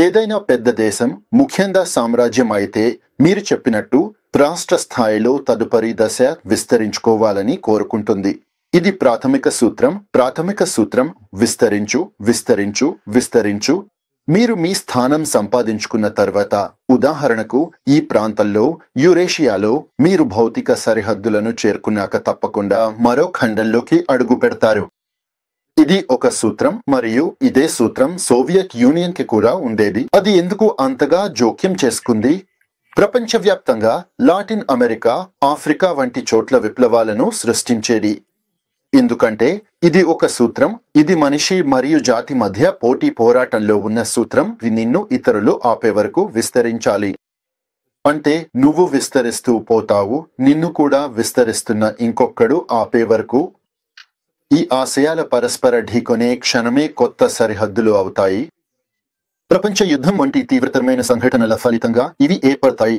ఏదైనా పెద్ద దేశం, ముఖ్యంగా సామ్రాజ్యం అయితే మీరు చెప్పినట్టు రాష్ట్ర స్థాయిలో తదుపరి దశ విస్తరించుకోవాలని కోరుకుంటుంది. ఇది ప్రాథమిక సూత్రం విస్తరించు, విస్తరించు, విస్తరించు. మీరు మీ స్థానం సంపాదించుకున్న తర్వాత, ఉదాహరణకు ఈ ప్రాంతంలో, యురేషియాలో మీరు భౌతిక సరిహద్దులను చేరుకున్నాక తప్పకుండా మరో ఖండంలోకి అడుగు పెడతారు. ఇది ఒక సూత్రం, మరియు ఇదే సూత్రం సోవియట్ యూనియన్ కి కూడా ఉండేది. అది ఎందుకు అంతగా జోక్యం చేసుకుంది? ప్రపంచవ్యాప్తంగా లాటిన్ అమెరికా, ఆఫ్రికా వంటి చోట్ల విప్లవాలను సృష్టించేది. ఎందుకంటే ఇది ఒక సూత్రం. ఇది మనిషి మరియు జాతి మధ్య పోటీ పోరాటంలో ఉన్న సూత్రం. నిన్ను ఇతరులు ఆపే వరకు విస్తరించాలి. అంటే నువ్వు విస్తరిస్తూ పోతావు, నిన్ను కూడా విస్తరిస్తున్న ఇంకొకడు ఆపే వరకు. ఈ ఆశయాల పరస్పర ఢీకొనే క్షణమే కొత్త సరిహద్దులు అవుతాయి. ప్రపంచ యుద్ధం వంటి తీవ్రతరమైన సంఘటనల ఫలితంగా ఇవి ఏర్పడతాయి.